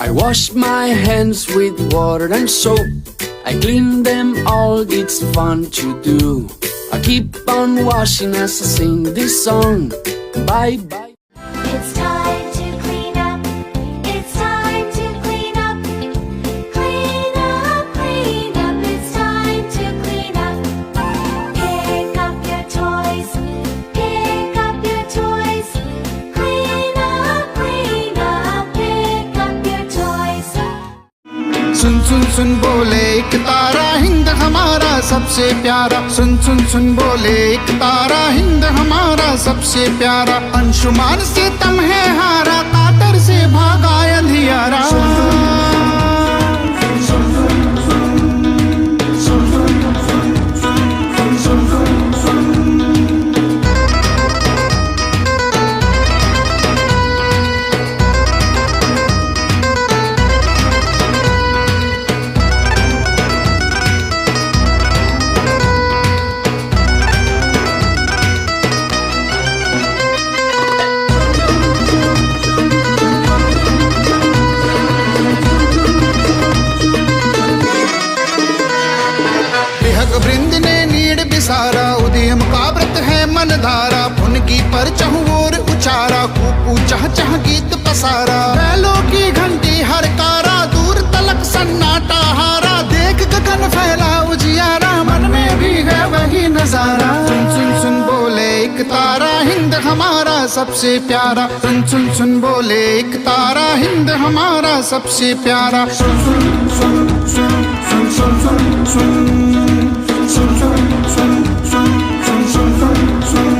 I wash my hands with water and soap. I clean them all, it's fun to do. I keep on washing as I sing this song. Bye bye. It's time to clean up. It's time to clean up. Clean up, clean up. It's time to clean up. Pick up your toys. Pick up your toys. Clean up, clean up. Pick up your toys. सुन सुन सुन बोले एक तारा हिंद हमारा सबसे प्यारा। सुन सुन सुन बोले एक तारा हिंद हमारा सबसे प्यारा। अंशुमान से तम है हारा, कातर से भागा अंधियारा। वृंद ने नीड़ बिसारा, उदयम का व्रत है मन धारा। उनकी पर चहुओर उचारा, कूकू चह चह गीत पसारा। बैलों की घंटी हरकारा, दूर तलक सन्नाटा हारा। देख गगन फैला उजियारा, मन में भी है वही नजारा। सुन सुन सुन बोले एक तारा हिंद हमारा सबसे प्यारा। सुन सुन सुन बोले एक तारा हिंद हमारा सबसे प्यारा। सुन सुन सुन सुन सुन सुन सुन सुन सुन सुन सुन सुन सुन सुन सुन।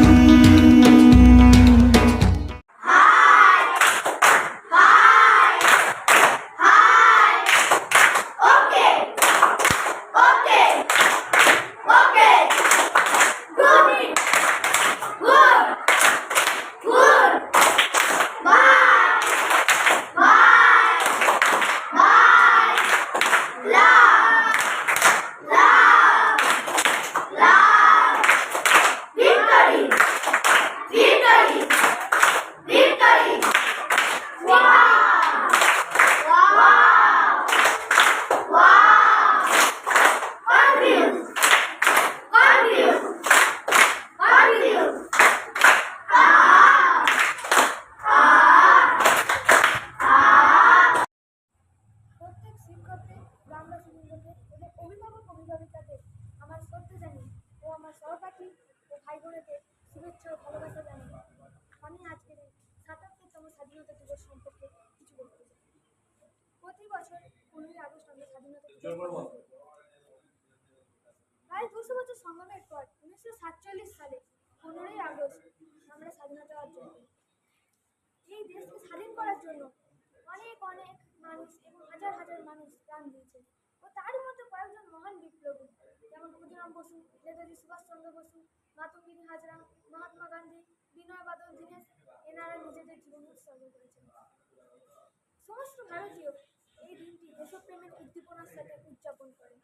আমার শ্রদ্ধা জানিয়ে ও আমার সহপাঠী ও ভাই বোনেদের শুভেচ্ছা ও ভালোবাসা জানিয়ে আমি আজকের এই ৭৭তম স্বাধীনতা দিবস সম্পর্কে কিছু বলতে চাই। প্রতি বছর ১৫ই আগস্ট আমরা স্বাধীনতা দিবস প্রায় ২০০ বছর সংগ্রামের পর ১৯৪৭ সালে ১৫ই আগস্ট আমরা স্বাধীনতা অর্জন করি। এই দেশকে স্বাধীন করার জন্য অনেক অনেক মানুষ এবং হাজার হাজার মানুষ প্রাণ দিয়েছে ও তারই মধ্যে কয়েকজন মহান বিপ্লবী যেমন ক্ষুদিরাম বসু, নেতাজি সুভাষচন্দ্র বসু, মাতঙ্গিনী হাজরা, মহাত্মা গান্ধী, বিনয় বাদল দীনেশ, এনারা নিজেদের জীবন উৎসর্গ করেছেন। সমস্ত ভারতীয় এই দিনটি দেশপ্রেমের উদ্দীপনার সাথে উদযাপন করেন।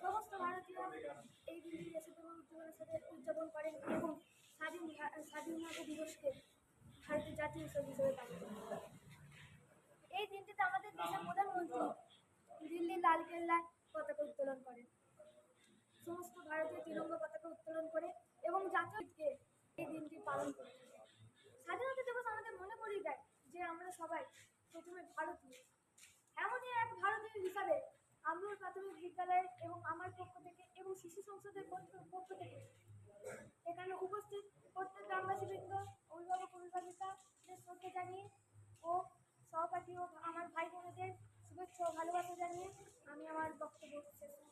সমস্ত ভারতীয় এই দিনটি দেশপ্রেমের উদ্দীপনার সাথে উদযাপন করেন এবং স্বাধীনতা দিবসকে ভারতের জাতীয় উৎসব হিসেবে পালন করেন। এই দিনটিতে আমাদের দেশের প্রধানমন্ত্রী দিল্লির লালকেল্লায় পতাকা উত্তোলন করেন। সমস্ত ভারতীয় তিরঙ্গা পতাকা উত্তোলন করে এবং জাতীয়কে এই দিনটি পালন করে। স্বাধীনতা দিবস আমাদের মনে করিয়ে দেয় যে আমরা সবাই প্রথমে ভারতীয়। এমনই এক ভারতীয় হিসাবে আমিও প্রাথমিক বিদ্যালয়ের এবং আমার পক্ষ থেকে এবং শিশু সংসদের পক্ষ থেকে এখানে উপস্থিত প্রত্যেক গ্রামবাসীবৃন্দ, অভিভাবক অভিভাবিকাদের শ্রদ্ধা জানিয়ে ও সহপাঠী ও আমার ভাই বোনেদের শুভেচ্ছা ও ভালোবাসা জানিয়ে আমি আমার বক্তব্য শেষ করছি।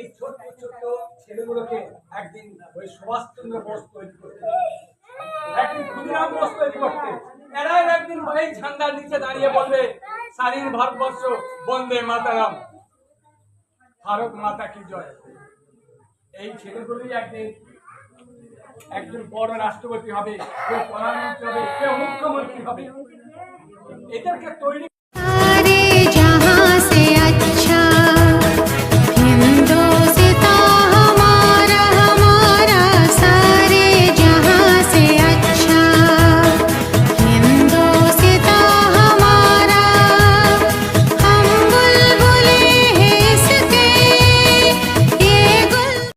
এই ছোট্ট ছোট্ট ছেলেগুলোকে একদিন ওই সুভাষচন্দ্র বোস তৈরি করতে, একদিন ক্ষুদিরাম বোস তৈরি করতে, এরাই একদিন এই ঝান্ডার নিচে দাঁড়িয়ে বলবে স্বাধীন ভারতবর্ষ বন্দে মাতারাম, ভারত মাতা কি জয়। এই ছেলেগুলোই একজন বড় রাষ্ট্রপতি হবে, কেউ প্রধানমন্ত্রী হবে, কেউ মুখ্যমন্ত্রী হবে। এদেরকে তৈরি